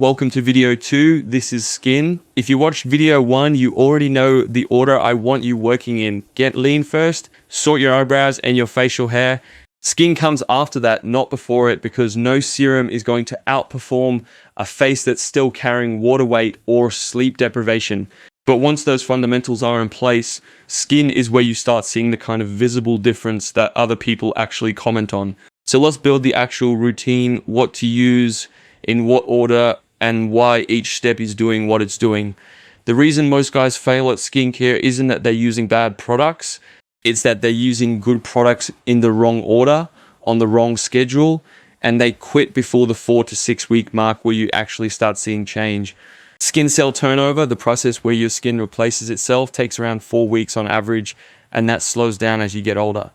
Welcome to video 2, this is skin. If you watched video 1, you already know the order I want you working in. Get lean first, sort your eyebrows and your facial hair. Skin comes after that, not before it, because no serum is going to outperform a face that's still carrying water weight or sleep deprivation. But once those fundamentals are in place, skin is where you start seeing the kind of visible difference that other people actually comment on. So let's build the actual routine, what to use, in what order, and why each step is doing what it's doing. The reason most guys fail at skincare isn't that they're using bad products, it's that they're using good products in the wrong order, on the wrong schedule, and they quit before the 4 to 6 week mark where you actually start seeing change. Skin cell turnover, the process where your skin replaces itself, takes around 4 weeks on average, and that slows down as you get older.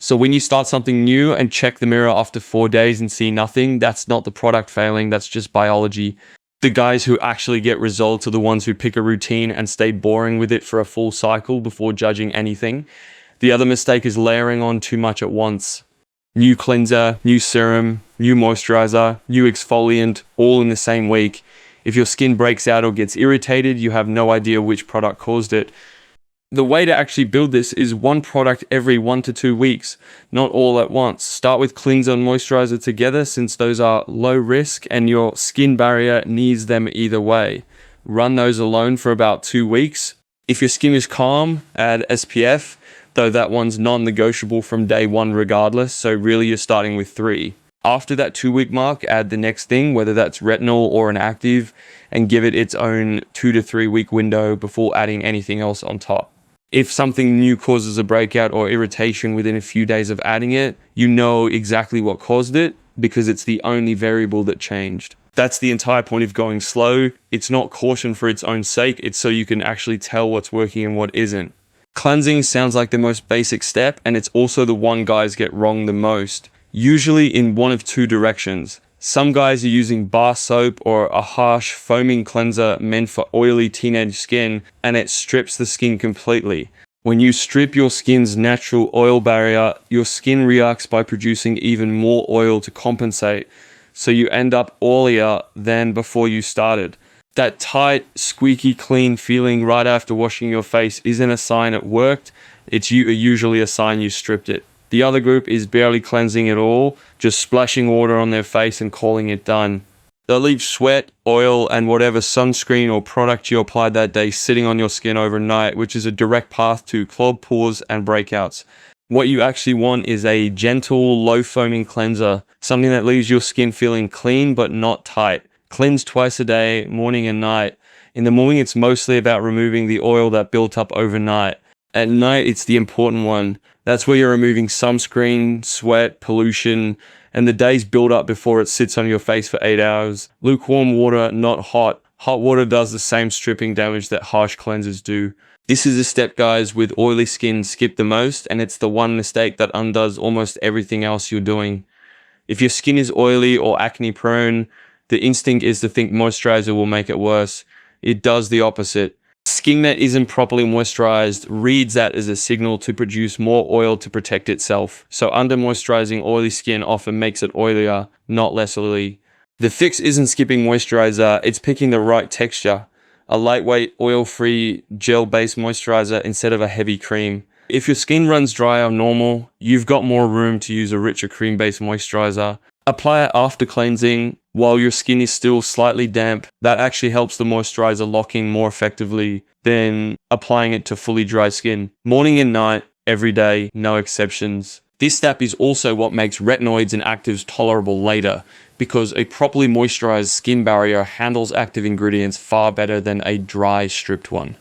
So when you start something new and check the mirror after 4 days and see nothing, that's not the product failing, that's just biology. The guys who actually get results are the ones who pick a routine and stay boring with it for a full cycle before judging anything. The other mistake is layering on too much at once. New cleanser, new serum, new moisturizer, new exfoliant, all in the same week. If your skin breaks out or gets irritated, you have no idea which product caused it. The way to actually build this is one product every 1 to 2 weeks, not all at once. Start with cleanser and moisturizer together since those are low risk and your skin barrier needs them either way. Run those alone for about 2 weeks. If your skin is calm, add SPF, though that one's non-negotiable from day 1 regardless, so really you're starting with 3. After that 2-week mark, add the next thing, whether that's retinol or an active, and give it its own 2 to 3 week window before adding anything else on top. If something new causes a breakout or irritation within a few days of adding it, you know exactly what caused it because it's the only variable that changed. That's the entire point of going slow. It's not caution for its own sake, it's so you can actually tell what's working and what isn't. Cleansing sounds like the most basic step, and it's also the one guys get wrong the most, usually in one of 2 directions. Some guys are using bar soap or a harsh foaming cleanser meant for oily teenage skin, and it strips the skin completely. When you strip your skin's natural oil barrier, your skin reacts by producing even more oil to compensate, so you end up oilier than before you started. That tight, squeaky clean feeling right after washing your face isn't a sign it worked, it's usually a sign you stripped it. The other group is barely cleansing at all, just splashing water on their face and calling it done. They'll leave sweat, oil, and whatever sunscreen or product you applied that day sitting on your skin overnight, which is a direct path to clogged pores and breakouts. What you actually want is a gentle, low foaming cleanser, something that leaves your skin feeling clean but not tight. Cleanse twice a day, morning and night. In the morning, it's mostly about removing the oil that built up overnight. At night, it's the important one. That's where you're removing sunscreen, sweat, pollution, and the day's build up before it sits on your face for 8 hours. Lukewarm water, not hot. Hot water does the same stripping damage that harsh cleansers do. This is a step guys with oily skin skip the most, and it's the one mistake that undoes almost everything else you're doing. If your skin is oily or acne prone, the instinct is to think moisturizer will make it worse. It does the opposite. Skin that isn't properly moisturized reads that as a signal to produce more oil to protect itself. So under moisturizing oily skin often makes it oilier, not less oily. The fix isn't skipping moisturizer, it's picking the right texture. A lightweight, oil-free, gel-based moisturizer instead of a heavy cream. If your skin runs dry or normal, you've got more room to use a richer cream-based moisturizer. Apply it after cleansing while your skin is still slightly damp. That actually helps the moisturizer lock in more effectively than applying it to fully dry skin. Morning and night, every day, no exceptions. This step is also what makes retinoids and actives tolerable later, because a properly moisturized skin barrier handles active ingredients far better than a dry, stripped one.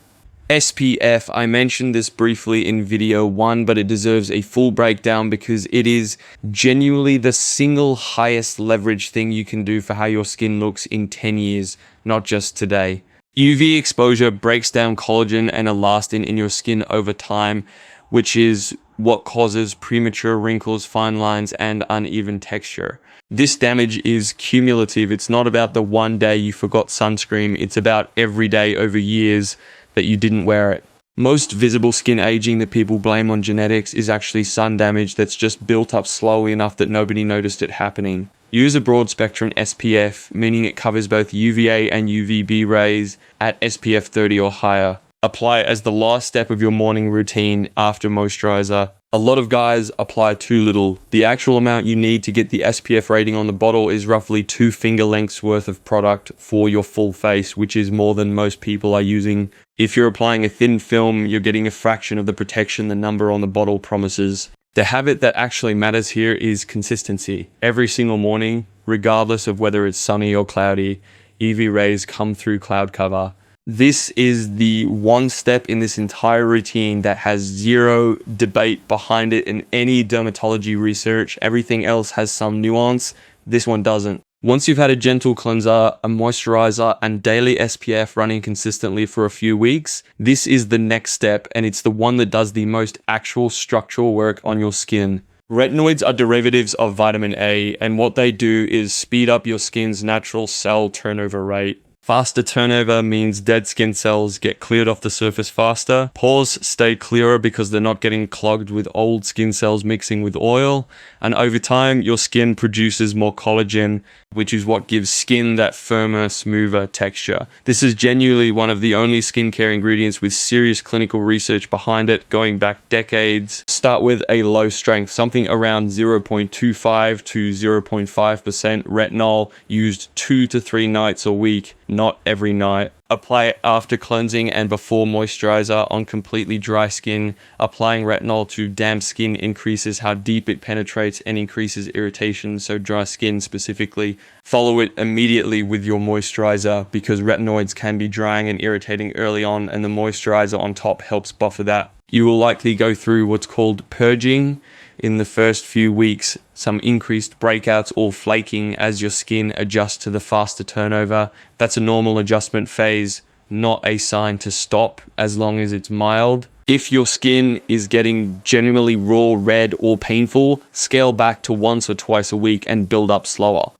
SPF, I mentioned this briefly in video 1, but it deserves a full breakdown because it is genuinely the single highest leverage thing you can do for how your skin looks in 10 years, not just today. UV exposure breaks down collagen and elastin in your skin over time, which is what causes premature wrinkles, fine lines, and uneven texture. This damage is cumulative. It's not about the one day you forgot sunscreen, it's about every day over years that you didn't wear it. Most visible skin aging that people blame on genetics is actually sun damage that's just built up slowly enough that nobody noticed it happening. Use a broad spectrum SPF, meaning it covers both UVA and UVB rays at SPF 30 or higher. Apply it as the last step of your morning routine after moisturizer. A lot of guys apply too little. The actual amount you need to get the SPF rating on the bottle is roughly 2 finger lengths worth of product for your full face, which is more than most people are using. If you're applying a thin film, you're getting a fraction of the protection the number on the bottle promises. The habit that actually matters here is consistency. Every single morning, regardless of whether it's sunny or cloudy, UV rays come through cloud cover. This is the one step in this entire routine that has zero debate behind it in any dermatology research. Everything else has some nuance. This one doesn't. Once you've had a gentle cleanser, a moisturizer, and daily SPF running consistently for a few weeks, this is the next step, and it's the one that does the most actual structural work on your skin. Retinoids are derivatives of vitamin A, and what they do is speed up your skin's natural cell turnover rate. Faster turnover means dead skin cells get cleared off the surface faster. Pores stay clearer because they're not getting clogged with old skin cells mixing with oil. And over time, your skin produces more collagen, which is what gives skin that firmer, smoother texture. This is genuinely one of the only skincare ingredients with serious clinical research behind it, going back decades. Start with a low strength, something around 0.25 to 0.5% retinol, used 2 to 3 nights a week. Not every night. Apply it after cleansing and before moisturizer on completely dry skin. Applying retinol to damp skin increases how deep it penetrates and increases irritation, so dry skin specifically. Follow it immediately with your moisturizer because retinoids can be drying and irritating early on, and the moisturizer on top helps buffer that. You will likely go through what's called purging in the first few weeks, some increased breakouts or flaking as your skin adjusts to the faster turnover. That's a normal adjustment phase, not a sign to stop as long as it's mild. If your skin is getting genuinely raw, red, or painful, scale back to once or twice a week and build up slower.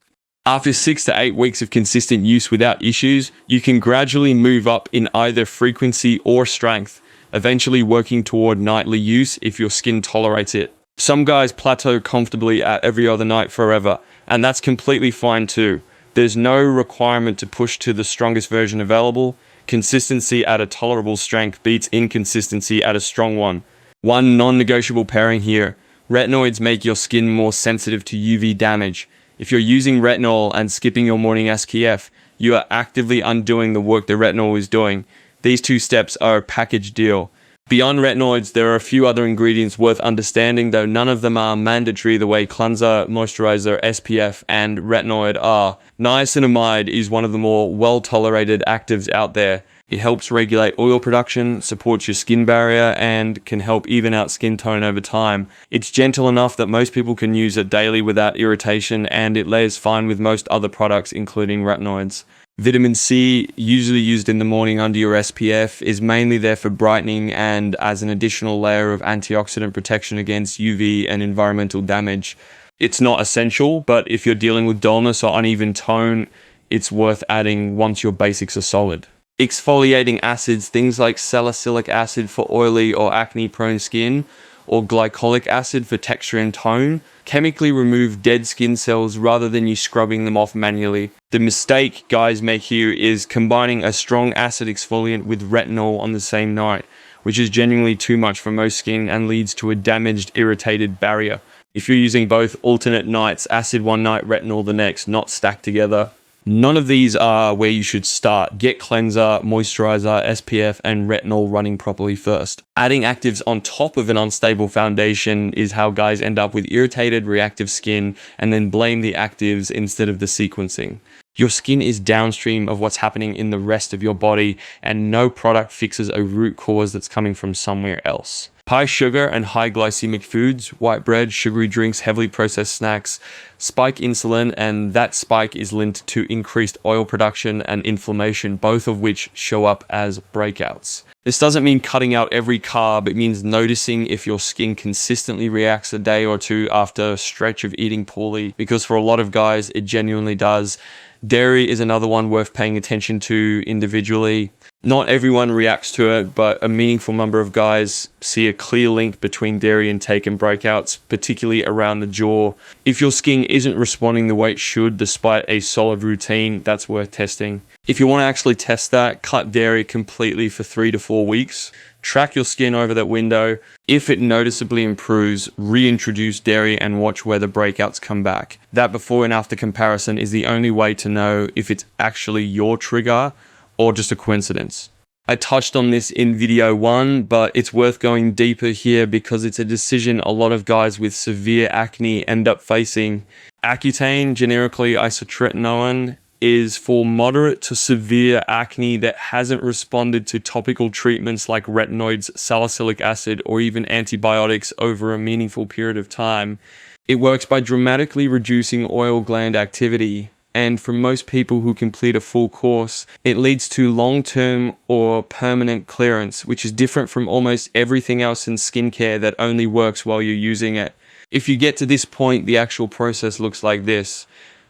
After 6 to 8 weeks of consistent use without issues, you can gradually move up in either frequency or strength, eventually working toward nightly use if your skin tolerates it. Some guys plateau comfortably at every other night forever, and that's completely fine too. There's no requirement to push to the strongest version available. Consistency at a tolerable strength beats inconsistency at a strong one. One non-negotiable pairing here: retinoids make your skin more sensitive to UV damage. If you're using retinol and skipping your morning SPF, you are actively undoing the work the retinol is doing. These two steps are a package deal. Beyond retinoids, there are a few other ingredients worth understanding, though none of them are mandatory the way cleanser, moisturizer, SPF, and retinoid are. Niacinamide is one of the more well-tolerated actives out there. It helps regulate oil production, supports your skin barrier, and can help even out skin tone over time. It's gentle enough that most people can use it daily without irritation, and it layers fine with most other products, including retinoids. Vitamin C, usually used in the morning under your SPF, is mainly there for brightening and as an additional layer of antioxidant protection against UV and environmental damage. It's not essential, but if you're dealing with dullness or uneven tone, it's worth adding once your basics are solid. Exfoliating acids, things like salicylic acid for oily or acne-prone skin, or glycolic acid for texture and tone, chemically remove dead skin cells rather than you scrubbing them off manually. The mistake guys make here is combining a strong acid exfoliant with retinol on the same night, which is genuinely too much for most skin and leads to a damaged, irritated barrier. If you're using both alternate nights, acid one night, retinol the next, not stacked together. None of these are where you should start. Get cleanser, moisturizer, SPF, and retinol running properly first. Adding actives on top of an unstable foundation is how guys end up with irritated, reactive skin and then blame the actives instead of the sequencing. Your skin is downstream of what's happening in the rest of your body, and no product fixes a root cause that's coming from somewhere else. High sugar and high glycemic foods, white bread, sugary drinks, heavily processed snacks, spike insulin, and that spike is linked to increased oil production and inflammation, both of which show up as breakouts. This doesn't mean cutting out every carb, it means noticing if your skin consistently reacts a day or two after a stretch of eating poorly, because for a lot of guys, it genuinely does. Dairy is another one worth paying attention to individually. Not everyone reacts to it, but a meaningful number of guys see a clear link between dairy intake and breakouts, particularly around the jaw. If your skin isn't responding the way it should despite a solid routine, that's worth testing. If you want to actually test that, cut dairy completely for 3 to 4 weeks. Track your skin over that window. If it noticeably improves, reintroduce dairy and watch where the breakouts come back. That before and after comparison is the only way to know if it's actually your trigger or just a coincidence. I touched on this in video 1, but it's worth going deeper here because it's a decision a lot of guys with severe acne end up facing. Accutane, generically isotretinoin, is for moderate to severe acne that hasn't responded to topical treatments like retinoids, salicylic acid, or even antibiotics over a meaningful period of time. It works by dramatically reducing oil gland activity. And for most people who complete a full course, it leads to long-term or permanent clearance, which is different from almost everything else in skincare that only works while you're using it. If you get to this point, the actual process looks like this.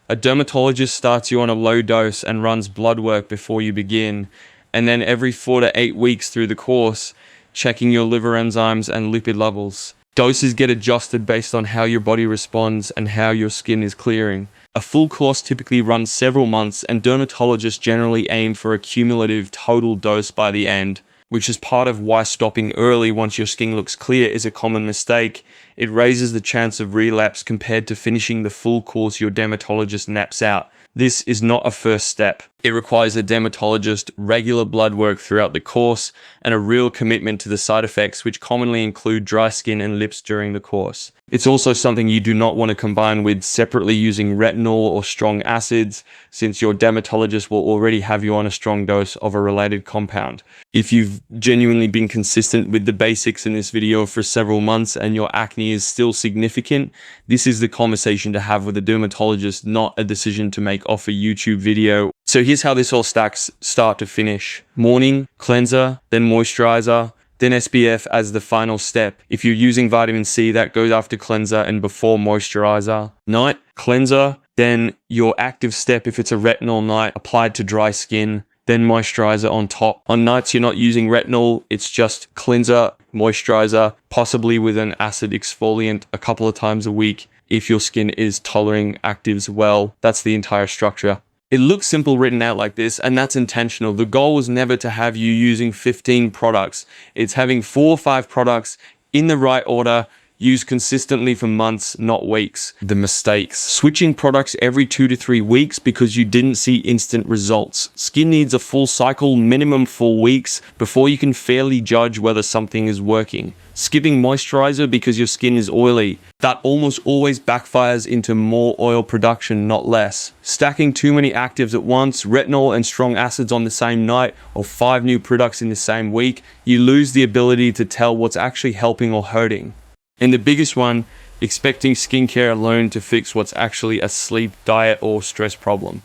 A dermatologist starts you on a low dose and runs blood work before you begin, and then every 4 to 8 weeks through the course, checking your liver enzymes and lipid levels. Doses get adjusted based on how your body responds and how your skin is clearing. A full course typically runs several months, and dermatologists generally aim for a cumulative total dose by the end, which is part of why stopping early once your skin looks clear is a common mistake. It raises the chance of relapse compared to finishing the full course your dermatologist naps out. This is not a first step. It requires a dermatologist, regular blood work throughout the course, and a real commitment to the side effects, which commonly include dry skin and lips during the course. It's also something you do not want to combine with separately using retinol or strong acids, since your dermatologist will already have you on a strong dose of a related compound. If you've genuinely been consistent with the basics in this video for several months and your acne is still significant, this is the conversation to have with a dermatologist, not a decision to make off a YouTube video. So here's how this all stacks start to finish. Morning, cleanser, then moisturizer, then SPF as the final step. If you're using vitamin C, that goes after cleanser and before moisturizer. Night, cleanser, then your active step if it's a retinol night applied to dry skin, then moisturizer on top. On nights you're not using retinol, it's just cleanser, moisturizer, possibly with an acid exfoliant a couple of times a week if your skin is tolerating actives well. That's the entire structure. It looks simple written out like this, and that's intentional. The goal was never to have you using 15 products. It's having 4 or 5 products in the right order, used consistently for months, not weeks. The mistakes. Switching products every 2 to 3 weeks because you didn't see instant results. Skin needs a full cycle, minimum 4 weeks, before you can fairly judge whether something is working. Skipping moisturizer because your skin is oily. That almost always backfires into more oil production, not less. Stacking too many actives at once, retinol and strong acids on the same night, or 5 new products in the same week, you lose the ability to tell what's actually helping or hurting. And the biggest one, expecting skincare alone to fix what's actually a sleep, diet, or stress problem.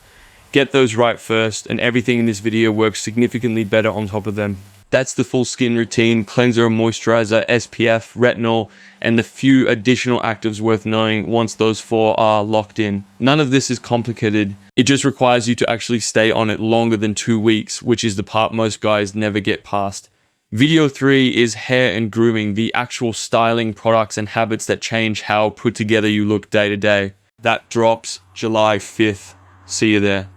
Get those right first, and everything in this video works significantly better on top of them. That's the full skin routine: cleanser, moisturizer, SPF, retinol, and the few additional actives worth knowing once those 4 are locked in. None of this is complicated. It just requires you to actually stay on it longer than 2 weeks, which is the part most guys never get past. Video 3 is hair and grooming, the actual styling products and habits that change how put together you look day to day. That drops July 5th. See you there.